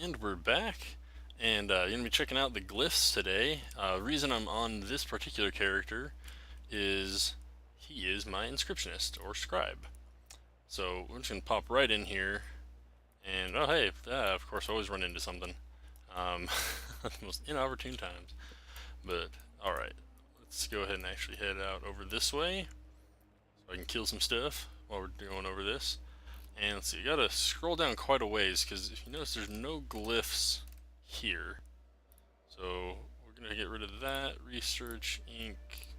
And we're back, and you're going to be checking out the glyphs today. The reason I'm on this particular character is he is my inscriptionist, or scribe. So we're just going to pop right in here, and oh hey, of course I always run into something. At the most inopportune times. But, alright, let's go ahead and actually head out over this way, so I can kill some stuff while we're going over this. And let's see, you gotta scroll down quite a ways, because if you notice there's no glyphs here. So we're gonna get rid of that, research, ink,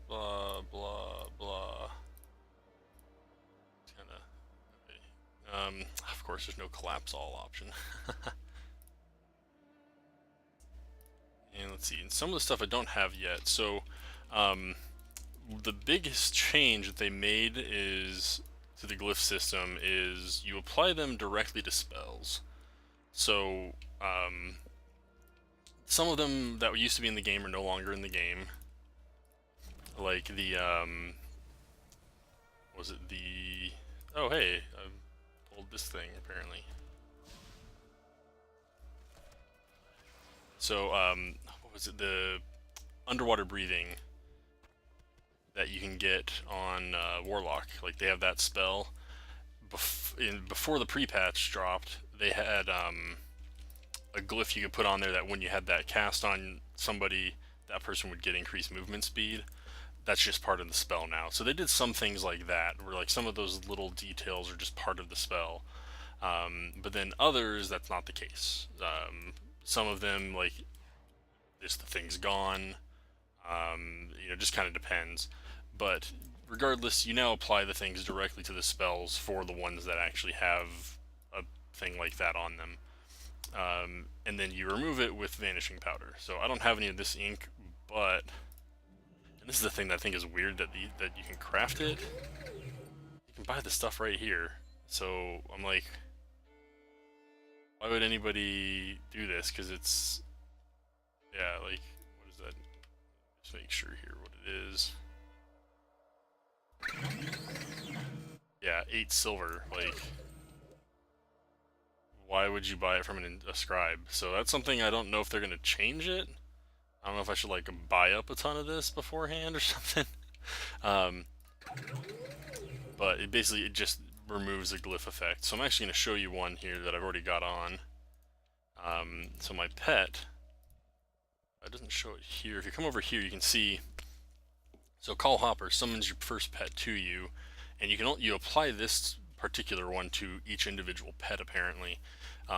blah, blah, blah. It's kinda, okay. Of course there's no collapse all option. And let's see, and some of the stuff I don't have yet. So, the biggest change that they made is to the glyph system is you apply them directly to spells. So some of them that used to be in the game are no longer in the game. Like the was it the oh hey, I pulled this thing apparently. So what was it, the underwater breathing that you can get on Warlock? Like they have that spell. Before the pre-patch dropped, they had a glyph you could put on there that when you had that cast on somebody, that person would get increased movement speed. That's just part of the spell now. So they did some things like that, where like some of those little details are just part of the spell. But then others, that's not the case. Some of them, like, just the thing's gone. Just kind of depends. But regardless, you now apply the things directly to the spells for the ones that actually have a thing like that on them. And then you remove it with vanishing powder. So I don't have any of this ink, but and this is the thing that I think is weird, that that you can craft it. You can buy the stuff right here. So I'm like, why would anybody do this? Because it's, yeah, like, what is that? Just make sure here what it is. Yeah, 8 silver. Like, why would you buy it from a scribe? So that's something I don't know if they're gonna change it. I don't know if I should like buy up a ton of this beforehand or something. But it basically just removes the glyph effect. So I'm actually gonna show you one here that I've already got on. So my pet, it doesn't show it here. If you come over here, you can see. So Call Hopper summons your first pet to you, and you apply this particular one to each individual pet apparently.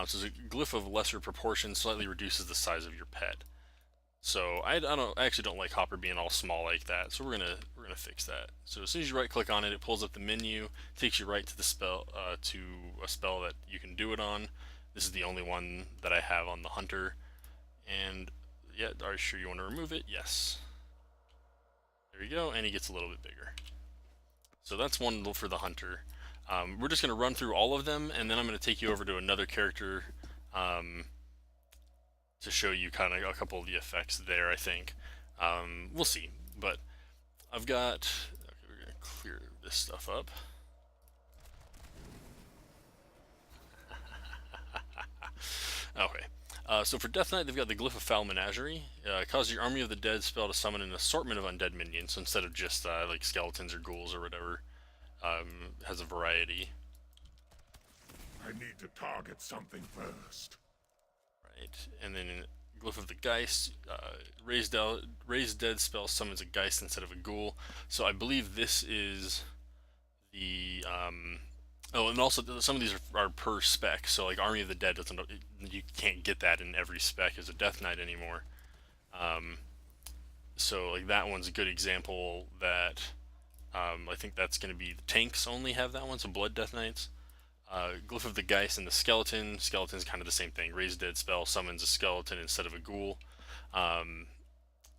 So the glyph of lesser proportion slightly reduces the size of your pet. So I actually don't like Hopper being all small like that. So we're gonna fix that. So as soon as you right click on it, it pulls up the menu, takes you right to the spell to a spell that you can do it on. This is the only one that I have on the Hunter. And yeah, are you sure you want to remove it? Yes. There you go, and he gets a little bit bigger. So that's one for the Hunter. We're just going to run through all of them, and then I'm going to take you over to another character to show you kind of a couple of the effects there, I think. We'll see, but I've got... Okay, we're going to clear this stuff up. Okay. So for Death Knight, they've got the Glyph of Foul Menagerie. Causes your Army of the Dead spell to summon an assortment of undead minions, so instead of just like skeletons or ghouls or whatever. Has a variety. I need to target something first. Right, and then Glyph of the Geist, Raised Dead spell summons a Geist instead of a ghoul. So I believe this is the oh, and also some of these are per spec. So like Army of the Dead doesn't, you can't get that in every spec as a Death Knight anymore. So like that one's a good example that I think that's going to be the tanks only have that one, so Blood Death Knights. Glyph of the Geist and the Skeleton. Skeleton's kind of the same thing. Raised Dead spell summons a skeleton instead of a ghoul. And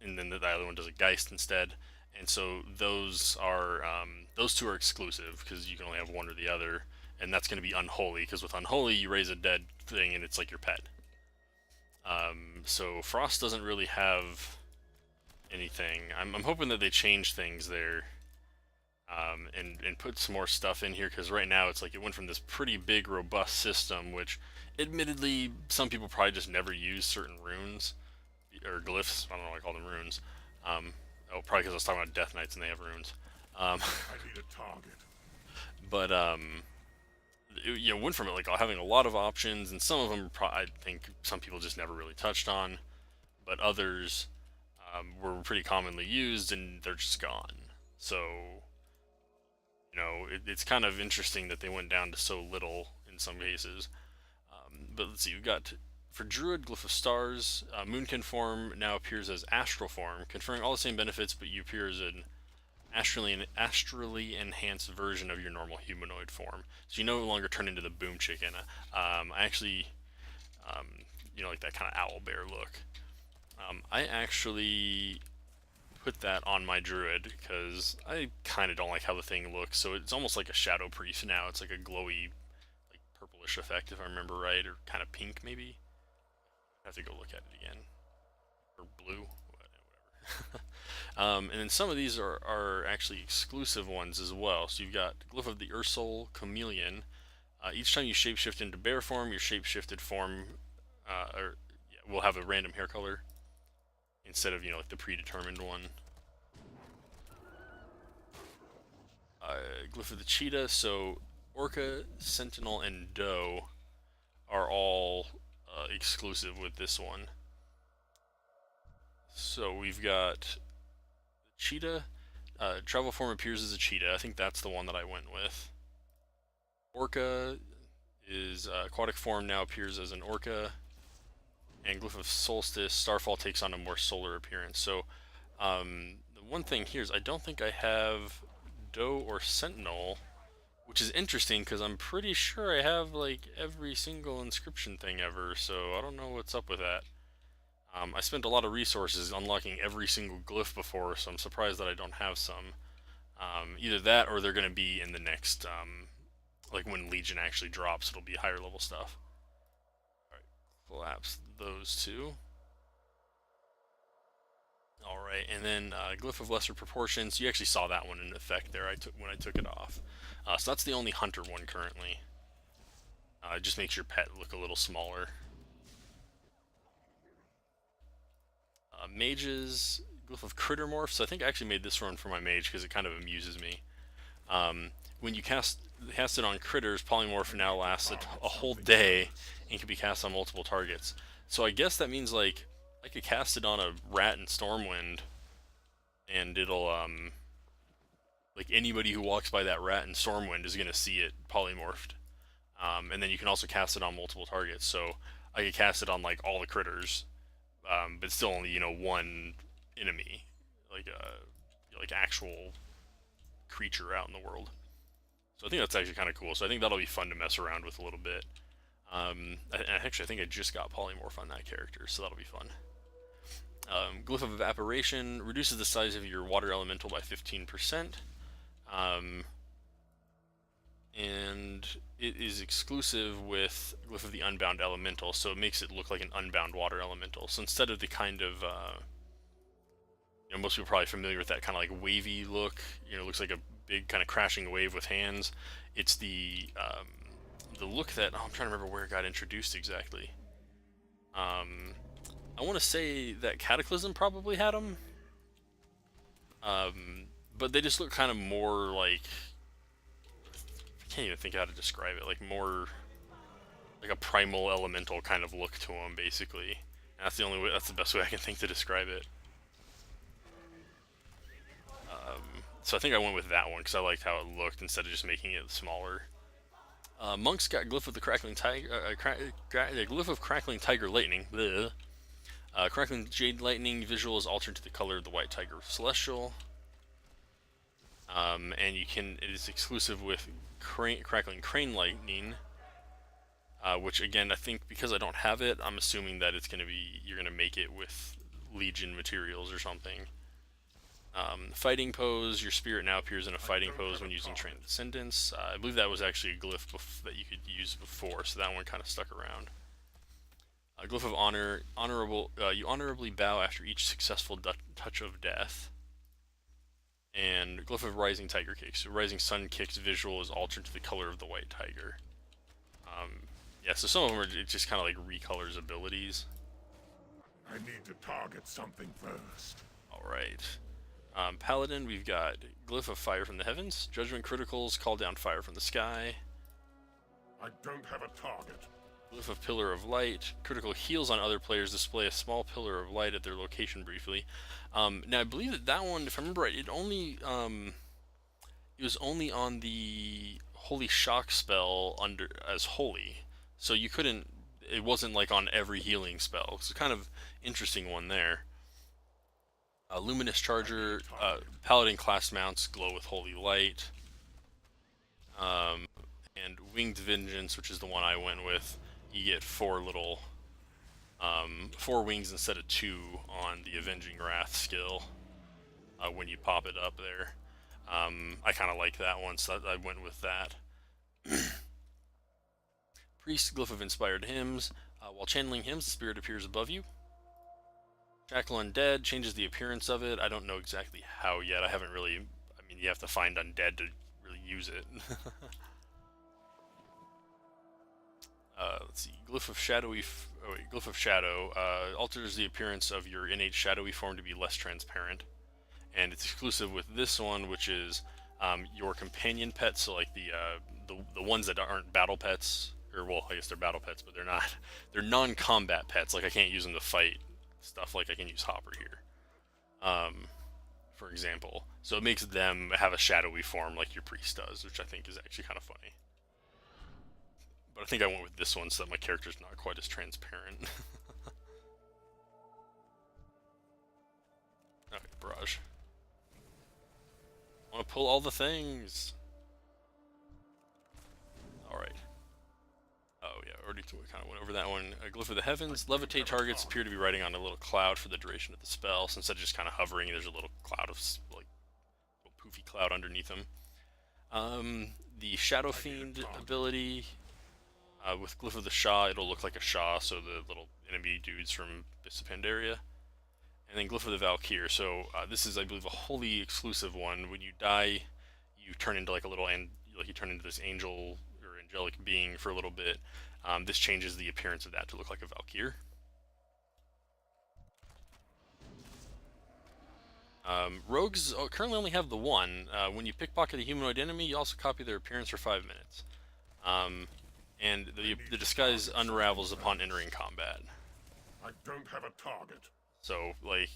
then the other one does a Geist instead. And so those two are exclusive, because you can only have one or the other. And that's going to be Unholy, because with Unholy you raise a dead thing and it's like your pet. So Frost doesn't really have anything. I'm hoping that they change things there. And put some more stuff in here, because right now it's like it went from this pretty big robust system, which Admittedly, some people probably just never use certain runes or glyphs. I don't know why I call them runes. Probably because I was talking about Death Knights and they have runes. Um, I need a target. but went from it like having a lot of options, and some of them I think some people just never really touched on, but others were pretty commonly used and they're just gone. So it's kind of interesting that they went down to so little in some cases. But let's see, we've got for Druid, Glyph of Stars, Moonkin form now appears as Astral form, conferring all the same benefits, but you appear as an astrally enhanced version of your normal humanoid form. So you no longer turn into the Boom Chicken. I actually, like that kind of owl bear look. I actually put that on my druid because I kind of don't like how the thing looks. So it's almost like a shadow priest now. It's like a glowy, like purplish effect if I remember right, or kind of pink maybe. I have to go look at it again, or blue, whatever. And then some of these are actually exclusive ones as well. So you've got Glyph of the Ursul Chameleon. Each time you shapeshift into bear form, your shapeshifted form will have a random hair color instead of like the predetermined one. Glyph of the Cheetah. So Orca, Sentinel, and Doe are all exclusive with this one. So we've got Cheetah. Travel form appears as a cheetah. I think that's the one that I went with. Orca is aquatic form now appears as an orca. And Glyph of Solstice, Starfall takes on a more solar appearance. So the one thing here is I don't think I have Doe or Sentinel, which is interesting because I'm pretty sure I have like every single inscription thing ever. So I don't know what's up with that. I spent a lot of resources unlocking every single glyph before, so I'm surprised that I don't have some. Either that or they're going to be in the next, like when Legion actually drops, it'll be higher level stuff. Alright, collapse those two. Alright, and then Glyph of Lesser Proportions. You actually saw that one in effect there when I took it off. So that's the only Hunter one currently. It just makes your pet look a little smaller. Mages, Glyph of Crittermorph. So I think I actually made this one for my mage because it kind of amuses me. When you cast it on critters, Polymorph now lasts a whole day and can be cast on multiple targets. So I guess that means like I could cast it on a rat in Stormwind, and it'll like anybody who walks by that rat in Stormwind is gonna see it polymorphed. And then you can also cast it on multiple targets. So I could cast it on like all the critters, but still only one enemy, like actual creature out in the world. So I think that's actually kind of cool. So I think that'll be fun to mess around with a little bit. Actually, I think I just got polymorph on that character, so that'll be fun. Glyph of Evaporation reduces the size of your water elemental by 15%. And it is exclusive with Glyph of the Unbound Elemental, so it makes it look like an unbound water elemental. So instead of the kind of, most people are probably familiar with that kind of like wavy look, it looks like a big kind of crashing wave with hands. It's the look that, I'm trying to remember where it got introduced exactly. I want to say that Cataclysm probably had them. But they just look kind of more like, I can't even think how to describe it, like more like a primal elemental kind of look to them, basically. And that's the best way I can think to describe it. So I think I went with that one because I liked how it looked instead of just making it smaller. Monk's got Glyph of the Crackling Tiger, Glyph of Crackling Tiger Lightning. Crackling Jade Lightning visual is altered to the color of the White Tiger Celestial. And it is exclusive with Crackling Crane Lightning, which again I think because I don't have it, I'm assuming that you're gonna make it with Legion materials or something. Fighting pose, your spirit now appears in a fighting pose when using Trained Descendants. I believe that was actually a glyph that you could use before, so that one kind of stuck around. Glyph of Honor, you honorably bow after each successful touch of death. And Glyph of Rising Tiger Kicks. So Rising Sun Kicks visual is altered to the color of the White Tiger. Yeah, so some of them are just kind of like recolors abilities. I need to target something first. Alright. Paladin, we've got Glyph of Fire from the Heavens. Judgment Criticals, call down fire from the sky. I don't have a target. Glyph of Pillar of Light. Critical heals on other players display a small pillar of light at their location briefly. Now, I believe that one, if I remember right, it was only on the Holy Shock spell under as Holy. So you couldn't, it wasn't like on every healing spell. It's a kind of interesting one there. Luminous Charger, Paladin class mounts glow with Holy Light. And Winged Vengeance, which is the one I went with, you get 4 wings instead of 2 on the Avenging Wrath skill when you pop it up there. I kind of like that one, so I went with that. Priest, Glyph of Inspired Hymns. While channeling hymns, the spirit appears above you. Jackal Undead changes the appearance of it. I don't know exactly how yet. I haven't really... I mean, you have to find Undead to really use it. Let's see. Glyph of Shadowy... Glyph of Shadow alters the appearance of your innate shadowy form to be less transparent. And it's exclusive with this one, which is your companion pets, so like the ones that aren't battle pets, or well, I guess they're battle pets, but they're not. They're non-combat pets. Like I can't use them to fight stuff like I can use Hopper here, for example. So it makes them have a shadowy form like your priest does, which I think is actually kind of funny. But I think I went with this one so that my character's not quite as transparent. Okay, Barrage. I want to pull all the things. Alright. Oh yeah, already kind of went over that one. Glyph of the Heavens. Levitate targets appear to be riding on a little cloud for the duration of the spell. So instead of just kind of hovering, there's a little cloud of, like, little poofy cloud underneath them. The Shadow Fiend ability. With Glyph of the Shah, it'll look like a Shah, so the little enemy dudes from Abyss of Pandaria. And then Glyph of the Valkyr. So this is, I believe, a wholly exclusive one. When you die, you turn into like a little, you turn into this angel or angelic being for a little bit. This changes the appearance of that to look like a Valkyr. Rogues currently only have the one. When you pickpocket a humanoid enemy, you also copy their appearance for 5 minutes. And the disguise unravels upon entering combat. I don't have a target. So, like,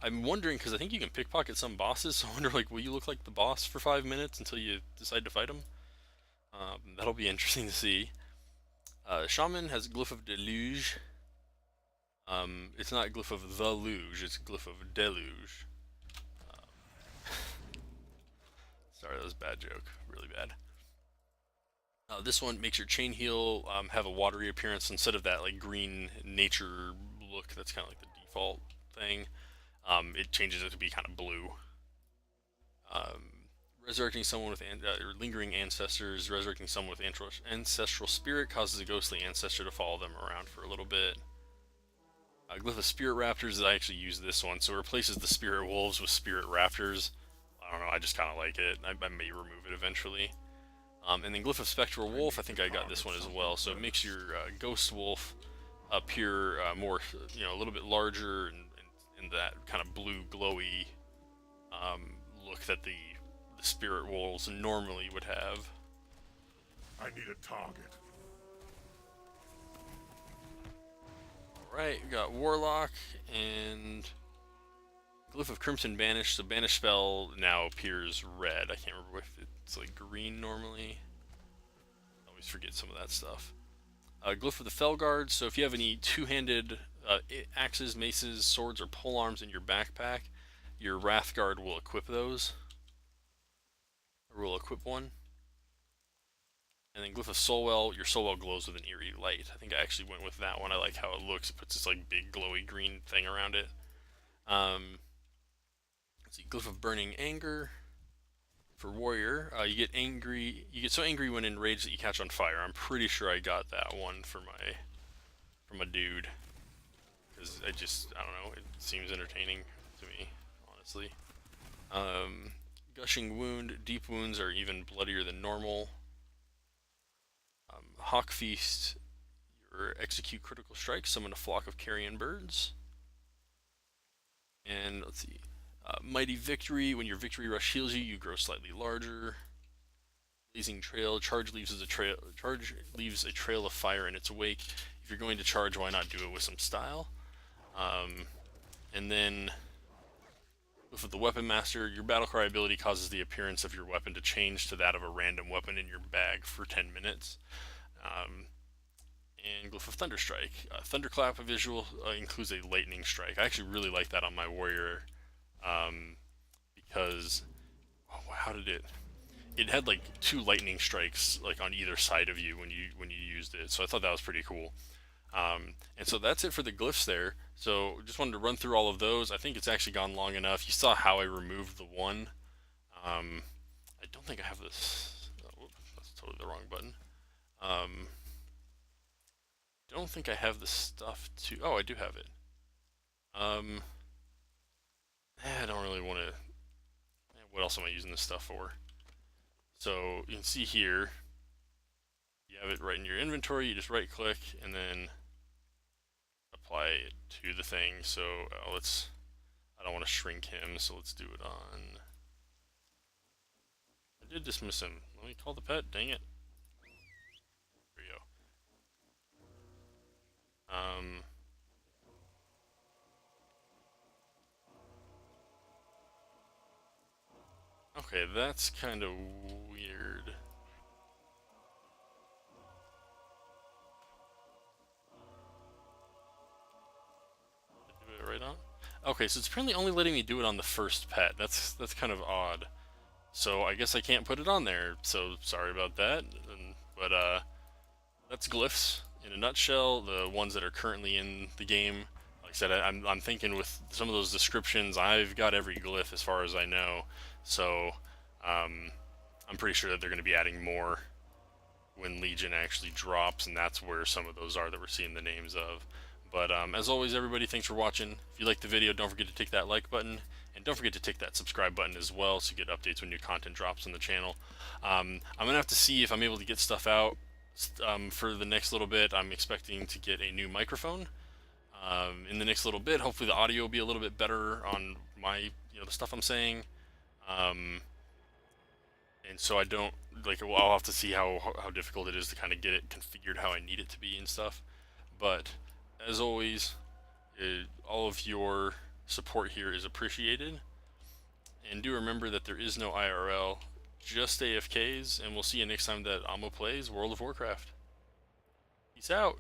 I'm wondering, because I think you can pickpocket some bosses, so I wonder, like, will you look like the boss for 5 minutes until you decide to fight him? That'll be interesting to see. Shaman has Glyph of Deluge. It's not Glyph of the Luge, it's Glyph of Deluge. Sorry, that was a bad joke. Really bad. This one makes your chain heal have a watery appearance instead of that like green nature look that's kind of like the default thing. It changes it to be kind of blue. Resurrecting someone with lingering ancestors, resurrecting someone with ancestral spirit causes a ghostly ancestor to follow them around for a little bit. Glyph of Spirit Raptors, I actually use this one, so it replaces the Spirit Wolves with Spirit Raptors. I don't know, I just kind of like it. I may remove it eventually. And then Glyph of Spectral Wolf, I think I got this one as well. So it makes your Ghost Wolf appear more, a little bit larger and that kind of blue glowy look that the Spirit Wolves normally would have. I need a target. Alright, we got Warlock and Glyph of Crimson Banish. So Banish spell now appears red. I can't remember if it's like green normally. I always forget some of that stuff. Glyph of the Felguard. So if you have any two-handed axes, maces, swords, or polearms in your backpack, your Wrathguard will equip those. Or will equip one. And then Glyph of Soulwell, your Soulwell glows with an eerie light. I think I actually went with that one. I like how it looks. It puts this like big glowy green thing around it. Let's see, Glyph of Burning Anger. For Warrior, you get angry. You get so angry when enraged that you catch on fire. I'm pretty sure I got that one for my dude. Because I don't know, it seems entertaining to me, honestly. Gushing Wound. Deep wounds are even bloodier than normal. Hawk Feast, your execute critical strike, summon a flock of carrion birds. And let's see, Mighty Victory, when your Victory Rush heals you, you grow slightly larger. Blazing Trail, charge leaves a trail of fire in its wake. If you're going to charge, why not do it with some style? And then with the Weapon Master, your Battlecry ability causes the appearance of your weapon to change to that of a random weapon in your bag for 10 minutes. And Glyph of Thunderstrike. Thunderclap visual includes a lightning strike. I actually really like that on my warrior because how did it had like 2 lightning strikes like on either side of you when you used it. So I thought that was pretty cool. And so that's it for the glyphs there. So just wanted to run through all of those. I think it's actually gone long enough. You saw how I removed the one. I don't think I have this. Oh, that's totally the wrong button. Don't think I have the stuff to. Oh, I do have it. I don't really want to. What else am I using this stuff for? So you can see here, you have it right in your inventory. You just right click and then apply it to the thing. So I don't want to shrink him, so let's do it on. I did dismiss him. Let me call the pet. Dang it. There we go. Okay, that's kind of weird. Did I do it right on? Okay, so it's apparently only letting me do it on the first pet. That's kind of odd. So I guess I can't put it on there. So sorry about that. But that's glyphs in a nutshell. The ones that are currently in the game. Like I said, I'm thinking with some of those descriptions, I've got every glyph as far as I know. So I'm pretty sure that they're going to be adding more when Legion actually drops, and that's where some of those are that we're seeing the names of. But as always, everybody, thanks for watching. If you liked the video, don't forget to tick that like button, and don't forget to tick that subscribe button as well so you get updates when new content drops on the channel. I'm going to have to see if I'm able to get stuff out for the next little bit. I'm expecting to get a new microphone in the next little bit. Hopefully the audio will be a little bit better on my, the stuff I'm saying. And so I don't, I'll have to see how difficult it is to kind of get it configured how I need it to be and stuff. But as always, all of your support here is appreciated. And do remember that there is no IRL, just AFKs, and we'll see you next time that Amo plays World of Warcraft. Peace out.